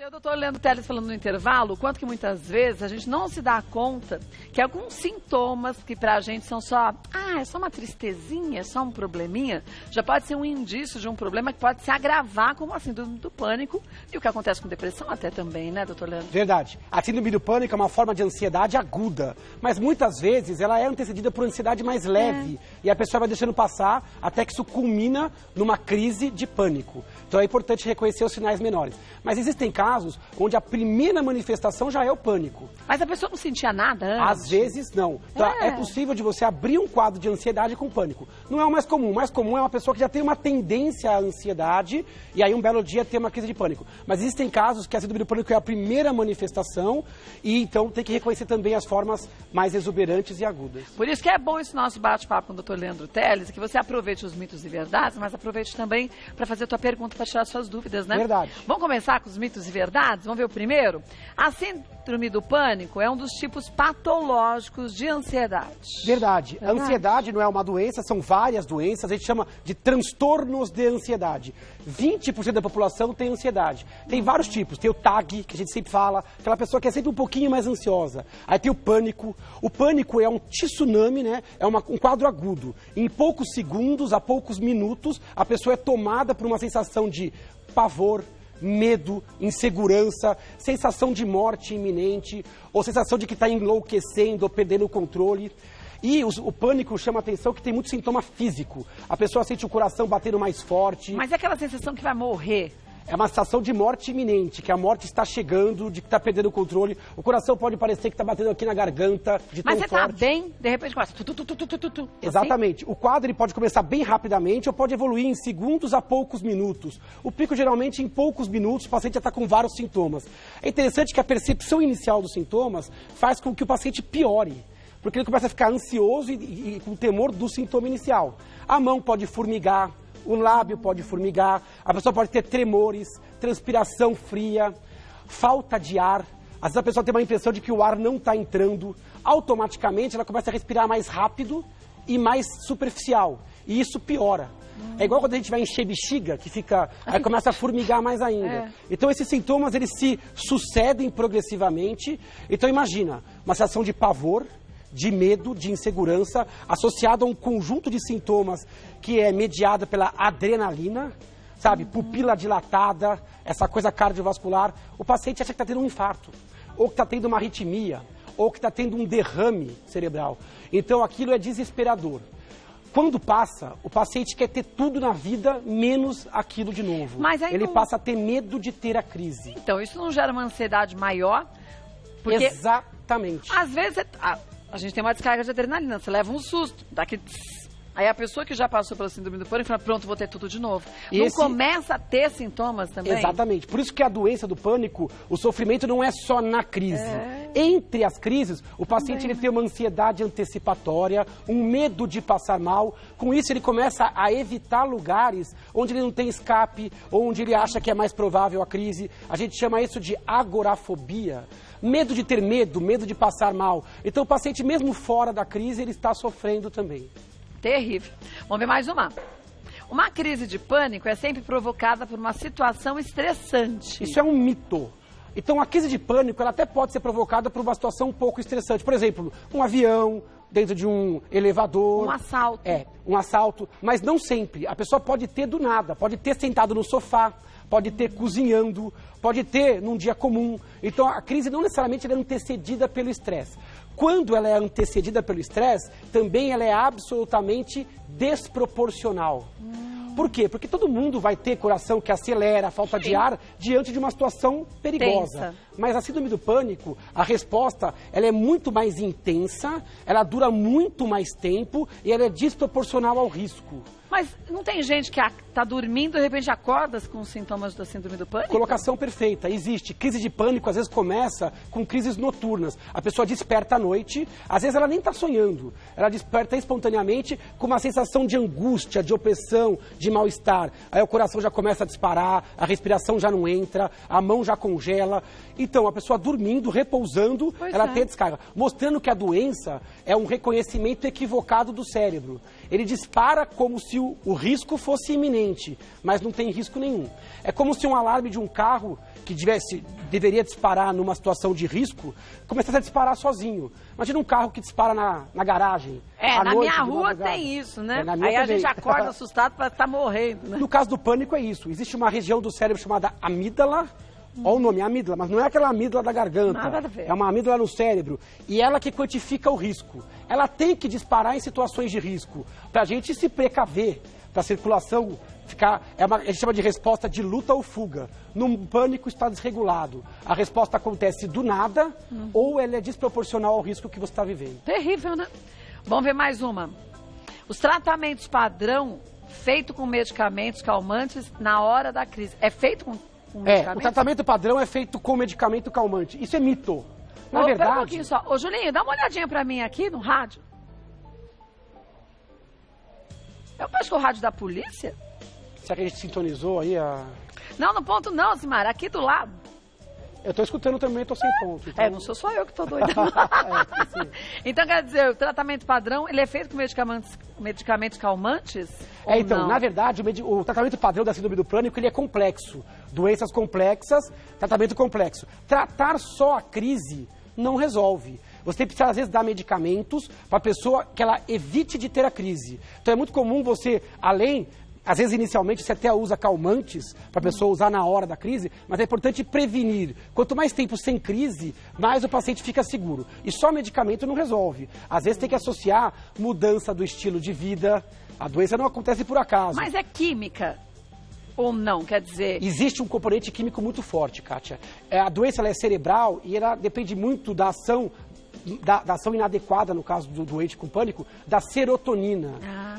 O doutor Leandro Teles falando no intervalo, o quanto que muitas vezes a gente não se dá conta que alguns sintomas que pra gente são só, é só uma tristezinha, é só um probleminha, já pode ser um indício de um problema que pode se agravar como a síndrome do pânico e o que acontece com depressão até também, né, doutor Leandro? Verdade. A síndrome do pânico é uma forma de ansiedade aguda, mas muitas vezes ela é antecedida por ansiedade mais leve e a pessoa vai deixando passar até que isso culmina numa crise de pânico. Então é importante reconhecer os sinais menores. Mas existem casos onde a primeira manifestação já é o pânico. Mas a pessoa não sentia nada antes? Às vezes não. Então, é possível de você abrir um quadro de ansiedade com pânico. Não é o mais comum. O mais comum é uma pessoa que já tem uma tendência à ansiedade e aí um belo dia tem uma crise de pânico. Mas existem casos que a síndrome do pânico é a primeira manifestação e então tem que reconhecer também as formas mais exuberantes e agudas. Por isso que é bom esse nosso bate-papo com o doutor Leandro Teles, que você aproveite os mitos e verdades, mas aproveite também para fazer a tua pergunta, para tirar suas dúvidas, né? Verdade. Vamos começar com os mitos e verdades? Vamos ver o primeiro? A síndrome do pânico é um dos tipos patológicos de ansiedade. Verdade. A ansiedade não é uma doença, são várias doenças, a gente chama de transtornos de ansiedade. 20% da população tem ansiedade. Tem vários tipos, tem o TAG, que a gente sempre fala, aquela pessoa que é sempre um pouquinho mais ansiosa. Aí tem o pânico. O pânico é um tsunami, né? É um quadro agudo. Em poucos segundos, a poucos minutos, a pessoa é tomada por uma sensação de pavor, medo, insegurança, sensação de morte iminente, ou sensação de que está enlouquecendo ou perdendo o controle. E o pânico chama a atenção que tem muito sintoma físico. A pessoa sente o coração batendo mais forte. Mas é aquela sensação que vai morrer. É uma sensação de morte iminente, que a morte está chegando, de que está perdendo o controle. O coração pode parecer que está batendo aqui na garganta, de tão forte. Mas você está bem, de repente começa... Exatamente. Assim? O quadro ele pode começar bem rapidamente ou pode evoluir em segundos a poucos minutos. O pico, geralmente, em poucos minutos, o paciente já está com vários sintomas. É interessante que a percepção inicial dos sintomas faz com que o paciente piore. Porque ele começa a ficar ansioso e com temor do sintoma inicial. A mão pode formigar, o lábio pode formigar, a pessoa pode ter tremores, transpiração fria, falta de ar. Às vezes a pessoa tem uma impressão de que o ar não está entrando. Automaticamente ela começa a respirar mais rápido e mais superficial. E isso piora. É igual quando a gente vai encher bexiga, que fica, aí começa a formigar mais ainda. Então esses sintomas eles se sucedem progressivamente. Então imagina, uma sensação de pavor, de medo, de insegurança, associado a um conjunto de sintomas que é mediada pela adrenalina, sabe? Pupila dilatada, essa coisa cardiovascular. O paciente acha que está tendo um infarto, ou que está tendo uma arritmia, ou que está tendo um derrame cerebral. Então aquilo é desesperador. Quando passa, o paciente quer ter tudo na vida, menos aquilo de novo. Mas aí ele passa a ter medo de ter a crise. Então isso não gera uma ansiedade maior? Porque exatamente. Às vezes... A gente tem uma descarga de adrenalina, você leva um susto, dá aquele tss. Aí a pessoa que já passou pela síndrome do pânico fala, pronto, vou ter tudo de novo. Não começa a ter sintomas também? Exatamente. Por isso que a doença do pânico, o sofrimento não é só na crise. Entre as crises, o paciente ele tem uma ansiedade antecipatória, um medo de passar mal. Com isso, ele começa a evitar lugares onde ele não tem escape, ou onde ele acha que é mais provável a crise. A gente chama isso de agorafobia. Medo de ter medo, medo de passar mal. Então, o paciente, mesmo fora da crise, ele está sofrendo também. Terrível. Vamos ver mais uma. Uma crise de pânico é sempre provocada por uma situação estressante. Isso é um mito. Então, a crise de pânico ela até pode ser provocada por uma situação um pouco estressante. Por exemplo, um avião dentro de um elevador. Um assalto. Um assalto. Mas não sempre. A pessoa pode ter do nada. Pode ter sentado no sofá, pode ter cozinhando, pode ter num dia comum. Então, a crise não necessariamente é antecedida pelo estresse. Quando ela é antecedida pelo estresse, também ela é absolutamente desproporcional. Por quê? Porque todo mundo vai ter coração que acelera, falta de ar, diante de uma situação perigosa. Tensa. Mas a síndrome do pânico, a resposta, ela é muito mais intensa, ela dura muito mais tempo e ela é desproporcional ao risco. Mas não tem gente que está dormindo e de repente acorda com os sintomas da síndrome do pânico? Colocação perfeita. Existe. Crise de pânico às vezes começa com crises noturnas. A pessoa desperta à noite, às vezes ela nem está sonhando. Ela desperta espontaneamente com uma sensação de angústia, de opressão, de mal-estar. Aí o coração já começa a disparar, a respiração já não entra, a mão já congela. Então, a pessoa dormindo, repousando, ela tem descarga. Mostrando que a doença é um reconhecimento equivocado do cérebro. Ele dispara como se o risco fosse iminente, mas não tem risco nenhum. É como se um alarme de um carro que deveria disparar numa situação de risco, começasse a disparar sozinho. Imagina um carro que dispara na garagem. Na minha rua tem isso, né? Aí a gente acorda assustado para estar morrendo, né? No caso do pânico é isso. Existe uma região do cérebro chamada amígdala. Olha o nome, amígdala, mas não é aquela amígdala da garganta. Nada a ver. É uma amígdala no cérebro. E ela que quantifica o risco. Ela tem que disparar em situações de risco, para a gente se precaver, para a circulação ficar... a gente chama de resposta de luta ou fuga. Num pânico está desregulado. A resposta acontece do nada ou ela é desproporcional ao risco que você está vivendo. Terrível, né? Vamos ver mais uma. Os tratamentos padrão feito com medicamentos calmantes na hora da crise. É feito com medicamento? O tratamento padrão é feito com medicamento calmante. Isso é mito. Na verdade... Pera um pouquinho só. Ô, Julinho, dá uma olhadinha pra mim aqui no rádio. Eu acho que é o rádio da polícia. Será que a gente sintonizou aí a... Não, no ponto não, Simara. Aqui do lado. Eu tô escutando também, tô sem ponto. Então... não sou só eu que tô doida. Então, quer dizer, o tratamento padrão, ele é feito com medicamentos calmantes? Então, não? Na verdade, o tratamento padrão da síndrome do pânico, ele é complexo. Doenças complexas, tratamento complexo. Tratar só a crise não resolve. Você precisa, às vezes, dar medicamentos para a pessoa que ela evite de ter a crise. Então, é muito comum você, às vezes, inicialmente, você até usa calmantes para a pessoa usar na hora da crise, mas é importante prevenir. Quanto mais tempo sem crise, mais o paciente fica seguro. E só medicamento não resolve. Às vezes tem que associar mudança do estilo de vida. A doença não acontece por acaso. Mas é química ou não? Quer dizer... Existe um componente químico muito forte, Kátia. A doença ela é cerebral e ela depende muito da ação... Da ação inadequada, no caso do doente com pânico, da serotonina.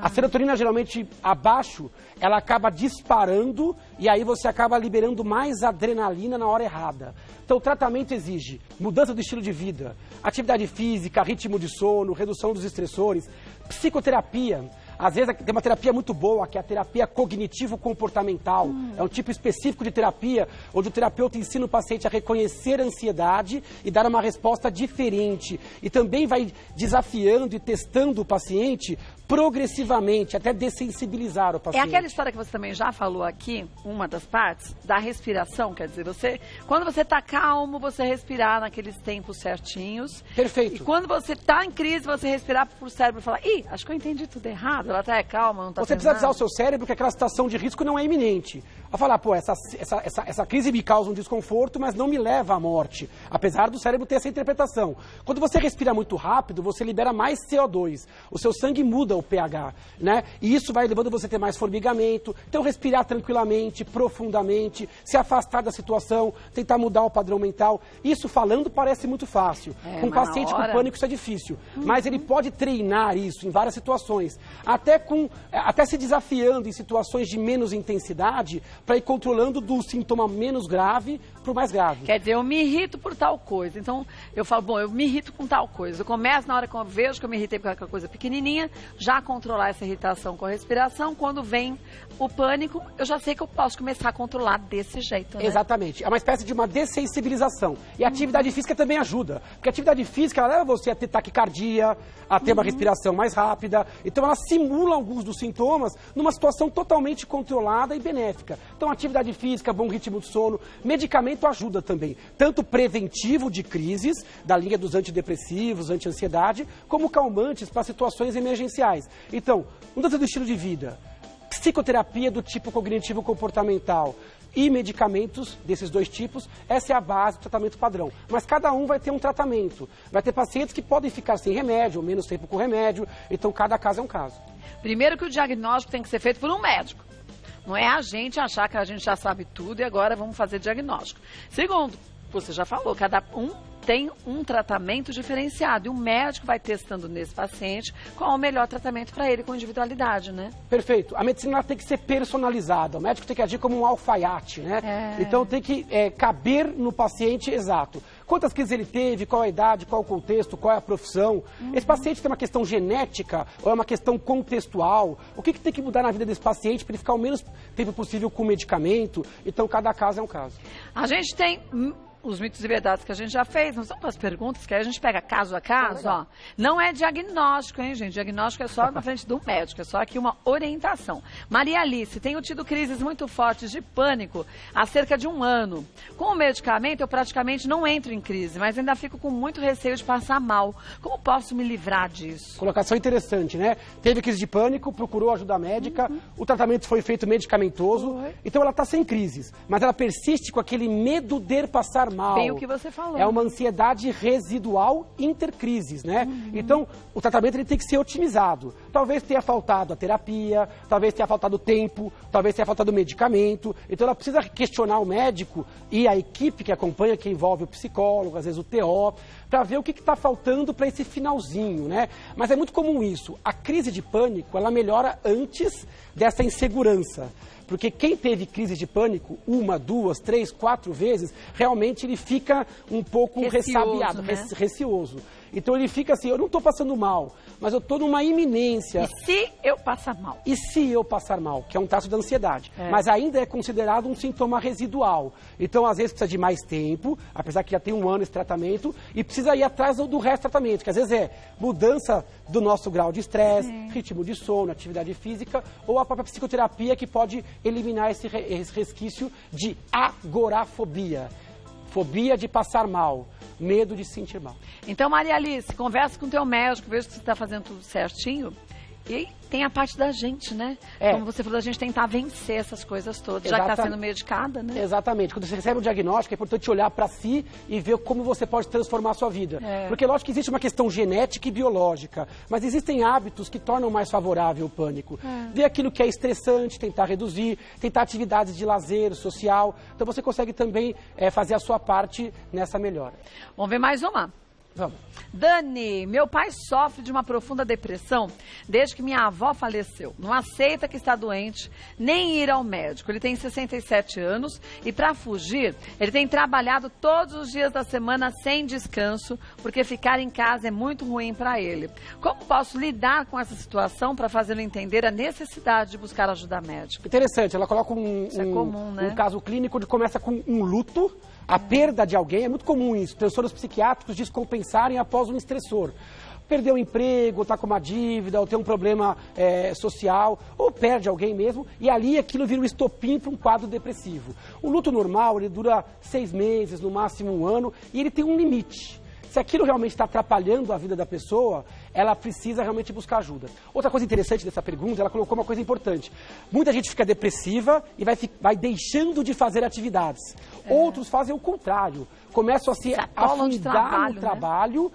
A serotonina, geralmente, abaixo, ela acaba disparando e aí você acaba liberando mais adrenalina na hora errada. Então, o tratamento exige mudança do estilo de vida, atividade física, ritmo de sono, redução dos estressores, psicoterapia. Às vezes tem uma terapia muito boa, que é a terapia cognitivo-comportamental. É um tipo específico de terapia, onde o terapeuta ensina o paciente a reconhecer a ansiedade e dar uma resposta diferente. E também vai desafiando e testando o paciente progressivamente, até dessensibilizar o paciente. É aquela história que você também já falou aqui, uma das partes, da respiração. Quer dizer, quando você está calmo, você respirar naqueles tempos certinhos. Perfeito. E quando você está em crise, você respirar para o cérebro e falar, acho que eu entendi tudo errado, ela tá calma, não está Você precisa avisar o seu cérebro que aquela situação de risco não é iminente. A falar, essa crise me causa um desconforto, mas não me leva à morte. Apesar do cérebro ter essa interpretação. Quando você respira muito rápido, você libera mais CO2. O seu sangue muda o pH, né? E isso vai levando você a ter mais formigamento. Então, respirar tranquilamente, profundamente, se afastar da situação, tentar mudar o padrão mental. Isso falando parece muito fácil. Com um paciente com pânico isso é difícil. Mas ele pode treinar isso em várias situações. Até se desafiando em situações de menos intensidade para ir controlando do sintoma menos grave para o mais grave. Quer dizer, eu me irrito por tal coisa. Então, eu falo, eu me irrito com tal coisa. Eu começo, na hora que eu vejo que eu me irritei por aquela coisa pequenininha, já controlar essa irritação com a respiração. Quando vem o pânico, eu já sei que eu posso começar a controlar desse jeito, né? Exatamente. É uma espécie de uma dessensibilização. E a atividade física também ajuda. Porque a atividade física, ela leva você a ter taquicardia, a ter uma respiração mais rápida. Então, ela simula alguns dos sintomas numa situação totalmente controlada e benéfica. Então, atividade física, bom ritmo de sono, medicamento ajuda também. Tanto preventivo de crises, da linha dos antidepressivos, anti-ansiedade, como calmantes para situações emergenciais. Então, mudança do estilo de vida, psicoterapia do tipo cognitivo-comportamental e medicamentos desses dois tipos, essa é a base do tratamento padrão. Mas cada um vai ter um tratamento. Vai ter pacientes que podem ficar sem remédio, ou menos tempo com remédio, então cada caso é um caso. Primeiro que o diagnóstico tem que ser feito por um médico. Não é a gente achar que a gente já sabe tudo e agora vamos fazer diagnóstico. Segundo, você já falou, cada um tem um tratamento diferenciado. E o médico vai testando nesse paciente qual é o melhor tratamento para ele com individualidade, né? Perfeito. A medicina tem que ser personalizada. O médico tem que agir como um alfaiate, né? Então tem que caber no paciente exato. Quantas crises ele teve, qual a idade, qual o contexto, qual é a profissão. Esse paciente tem uma questão genética ou é uma questão contextual? O que tem que mudar na vida desse paciente para ele ficar o menos tempo possível com o medicamento? Então cada caso é um caso. A gente tem os mitos e verdades que a gente já fez, não são as perguntas que aí a gente pega caso a caso, ó. Não é diagnóstico, hein, gente? Diagnóstico é só na frente do médico, é só aqui uma orientação. Maria Alice, tenho tido crises muito fortes de pânico há cerca de 1 ano. Com o medicamento, eu praticamente não entro em crise, mas ainda fico com muito receio de passar mal. Como posso me livrar disso? Colocação interessante, né? Teve crise de pânico, procurou ajuda médica, o tratamento foi feito medicamentoso, então ela está sem crises, mas ela persiste com aquele medo de passar mal. Bem o que você falou. É uma ansiedade residual intercrises, né? Então, o tratamento ele tem que ser otimizado. Talvez tenha faltado a terapia, talvez tenha faltado tempo, talvez tenha faltado medicamento. Então, ela precisa questionar o médico e a equipe que acompanha, que envolve o psicólogo, às vezes o TO, para ver o que está faltando para esse finalzinho, né? Mas é muito comum isso. A crise de pânico, ela melhora antes dessa insegurança. Porque quem teve crise de pânico 1, 2, 3, 4 vezes, realmente ele fica um pouco ressabiado, né? receoso. Então ele fica assim, eu não estou passando mal, mas eu estou numa iminência. E se eu passar mal? E se eu passar mal? Que é um traço da ansiedade. Mas ainda é considerado um sintoma residual. Então, às vezes, precisa de mais tempo, apesar que já tem 1 ano esse tratamento, e precisa ir atrás do resto do tratamento, que às vezes é mudança do nosso grau de estresse, ritmo de sono, atividade física, ou a própria psicoterapia que pode eliminar esse resquício de agorafobia. Fobia de passar mal, medo de se sentir mal. Então, Maria Alice, conversa com o teu médico, veja se você está fazendo tudo certinho. E tem a parte da gente, né? Como você falou, a gente tentar vencer essas coisas todas, já que está sendo medicada, né? Exatamente. Quando você recebe um diagnóstico, é importante olhar para si e ver como você pode transformar a sua vida. Porque, lógico que existe uma questão genética e biológica, mas existem hábitos que tornam mais favorável o pânico. Ver aquilo que é estressante, tentar reduzir, tentar atividades de lazer, social. Então, você consegue também fazer a sua parte nessa melhora. Vamos ver mais uma? Vamos. Dani, meu pai sofre de uma profunda depressão desde que minha avó faleceu. Não aceita que está doente, nem ir ao médico. Ele tem 67 anos e para fugir, ele tem trabalhado todos os dias da semana sem descanso, porque ficar em casa é muito ruim para ele. Como posso lidar com essa situação para fazê-lo entender a necessidade de buscar ajuda médica? Interessante, ela coloca Isso é comum, né? um caso clínico que começa com um luto. A perda de alguém, é muito comum isso, transtornos psiquiátricos descompensarem após um estressor. Perdeu o emprego, está com uma dívida, ou tem um problema social, ou perde alguém mesmo, e ali aquilo vira um estopim para um quadro depressivo. O luto normal, ele dura 6 meses, no máximo 1 ano, e ele tem um limite. Se aquilo realmente está atrapalhando a vida da pessoa, ela precisa realmente buscar ajuda. Outra coisa interessante dessa pergunta, ela colocou uma coisa importante. Muita gente fica depressiva e vai deixando de fazer atividades. Outros fazem o contrário. Começam a se afundar no trabalho,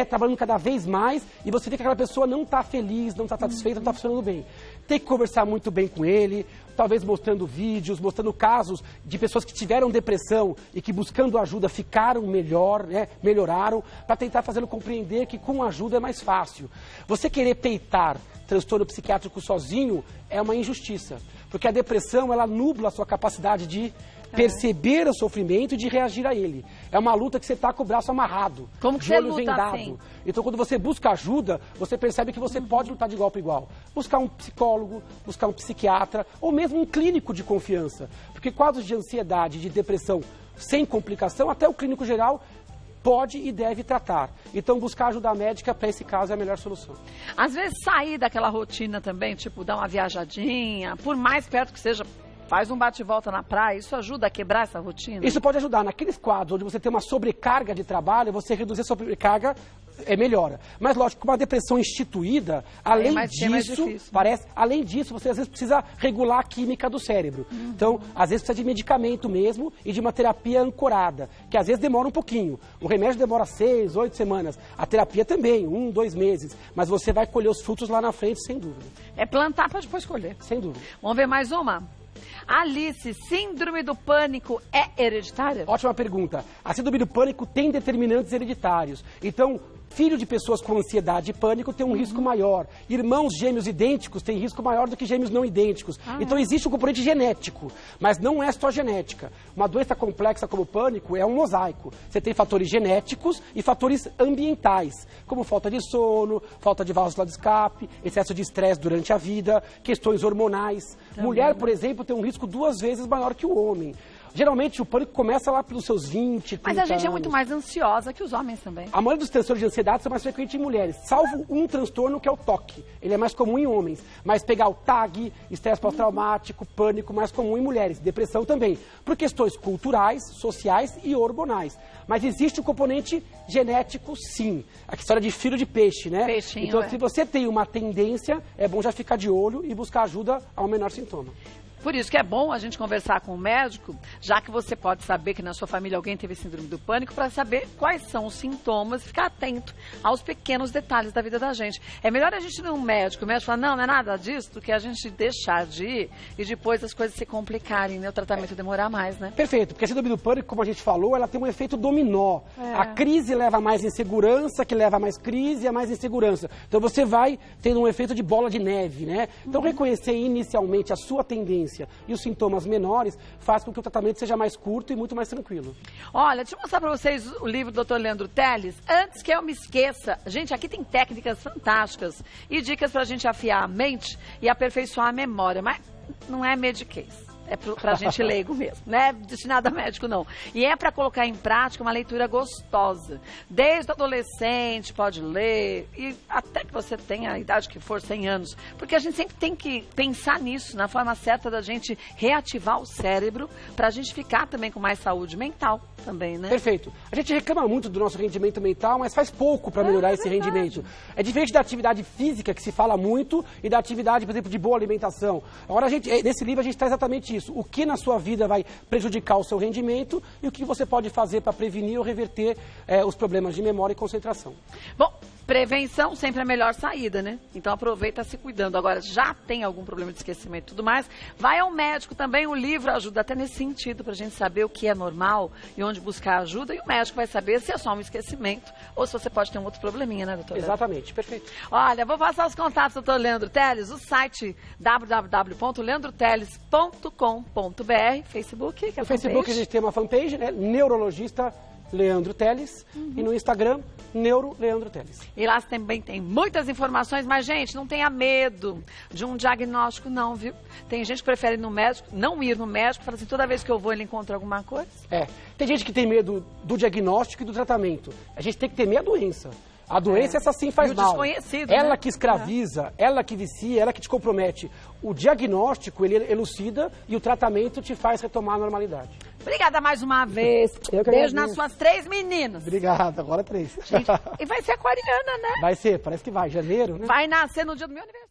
trabalhando cada vez mais, e você vê que aquela pessoa não está feliz, não está satisfeita, não está funcionando bem. Tem que conversar muito bem com ele, talvez mostrando vídeos, mostrando casos de pessoas que tiveram depressão e que buscando ajuda ficaram melhor, né, melhoraram, para tentar fazê-lo compreender que com ajuda é mais fácil. Você querer peitar transtorno psiquiátrico sozinho é uma injustiça, porque a depressão, ela nubla a sua capacidade de perceber o sofrimento e de reagir a ele. É uma luta que você está com o braço amarrado, como que de você olho luta vendado. assim? Então, quando você busca ajuda, você percebe que você pode lutar de igual para igual. Buscar um psicólogo, buscar um psiquiatra, ou mesmo um clínico de confiança. Porque quadros de ansiedade, de depressão sem complicação, até o clínico geral pode e deve tratar. Então, buscar ajuda médica, para esse caso, é a melhor solução. Às vezes, sair daquela rotina também, tipo, dar uma viajadinha, por mais perto que seja, faz um bate-volta na praia, isso ajuda a quebrar essa rotina? Isso pode ajudar. Naqueles quadros onde você tem uma sobrecarga de trabalho, você reduzir a sobrecarga melhora. Mas, lógico, com uma depressão instituída, além disso, você às vezes precisa regular a química do cérebro. Então, às vezes precisa de medicamento mesmo e de uma terapia ancorada, que às vezes demora um pouquinho. O remédio demora 6, 8 semanas. A terapia também, 1, 2 meses. Mas você vai colher os frutos lá na frente, sem dúvida. É plantar para depois colher. Sem dúvida. Vamos ver mais uma? Alice, síndrome do pânico é hereditária? Ótima pergunta. A síndrome do pânico tem determinantes hereditários. Então, filho de pessoas com ansiedade e pânico tem um risco maior. Irmãos gêmeos idênticos têm risco maior do que gêmeos não idênticos. Então, existe um componente genético, mas não é só genética. Uma doença complexa como o pânico é um mosaico. Você tem fatores genéticos e fatores ambientais, como falta de sono, falta de válvula de escape, excesso de estresse durante a vida, questões hormonais. Mulher, por exemplo, tem um risco 2 vezes maior que o homem. Geralmente o pânico começa lá pelos seus 20, 30 Mas a gente é anos. muito mais ansiosa que os homens também. A maioria dos transtornos de ansiedade são mais frequentes em mulheres, salvo um transtorno que é o TOC. Ele é mais comum em homens, mas pegar o TAG, estresse pós-traumático, pânico, mais comum em mulheres, depressão também, por questões culturais, sociais e hormonais. Mas existe o componente genético, sim. A história de filho de peixe, né? Peixinho, então, é. se você tem uma tendência, é bom já ficar de olho e buscar ajuda ao menor sintoma. Por isso que é bom a gente conversar com o médico, já que você pode saber que na sua família alguém teve síndrome do pânico, para saber quais são os sintomas e ficar atento aos pequenos detalhes da vida da gente. É melhor a gente ir num médico, o médico fala, não é nada disso, do que a gente deixar de ir e depois as coisas se complicarem, né? O tratamento demorar mais, né? Perfeito, porque a síndrome do pânico, como a gente falou, ela tem um efeito dominó. A crise leva a mais insegurança, que leva a mais crise e a mais insegurança. Então você vai tendo um efeito de bola de neve, né? Então reconhecer inicialmente a sua tendência e os sintomas menores faz com que o tratamento seja mais curto e muito mais tranquilo. Olha, deixa eu mostrar para vocês o livro do Dr. Leandro Teles. Antes que eu me esqueça, gente, aqui tem técnicas fantásticas e dicas para a gente afiar a mente e aperfeiçoar a memória, mas não é mediquês. É pra gente leigo mesmo, não é destinado a médico, não. E é para colocar em prática uma leitura gostosa. Desde adolescente pode ler, e até que você tenha a idade que for, 100 anos. Porque a gente sempre tem que pensar nisso, na forma certa da gente reativar o cérebro, pra gente ficar também com mais saúde mental também, né? Perfeito. A gente reclama muito do nosso rendimento mental, mas faz pouco para melhorar esse rendimento. É diferente da atividade física, que se fala muito, e da atividade, por exemplo, de boa alimentação. Agora, nesse livro, a gente traz exatamente isso. O que na sua vida vai prejudicar o seu rendimento e o que você pode fazer para prevenir ou reverter os problemas de memória e concentração. Bom, prevenção sempre é a melhor saída, né? Então aproveita se cuidando. Agora, já tem algum problema de esquecimento e tudo mais, vai ao médico também. O livro ajuda até nesse sentido, pra gente saber o que é normal e onde buscar ajuda. E o médico vai saber se é só um esquecimento ou se você pode ter um outro probleminha, né, doutor? Exatamente, perfeito. Olha, vou passar os contatos do doutor Leandro Teles, o site www.leandroteles.com.br, Facebook. No Facebook a gente tem uma fanpage, né? Neurologista Leandro Teles, e no Instagram, Neuro Leandro Teles. E lá também tem muitas informações, mas, gente, não tenha medo de um diagnóstico, não, viu? Tem gente que prefere ir no médico, não ir no médico, fala assim, toda vez que eu vou ele encontra alguma coisa. Tem gente que tem medo do diagnóstico e do tratamento. A gente tem que temer a doença. A doença, essa sim faz mal. Desconhecido, ela, né? que escraviza, ela que vicia, ela que te compromete. O diagnóstico, ele elucida e o tratamento te faz retomar a normalidade. Obrigada mais uma vez. Eu que Beijo agradeço. nas suas 3 meninas. Obrigado, agora 3. Gente, e vai ser aquariana, né? Vai ser, parece que vai, janeiro, né? Vai nascer no dia do meu aniversário.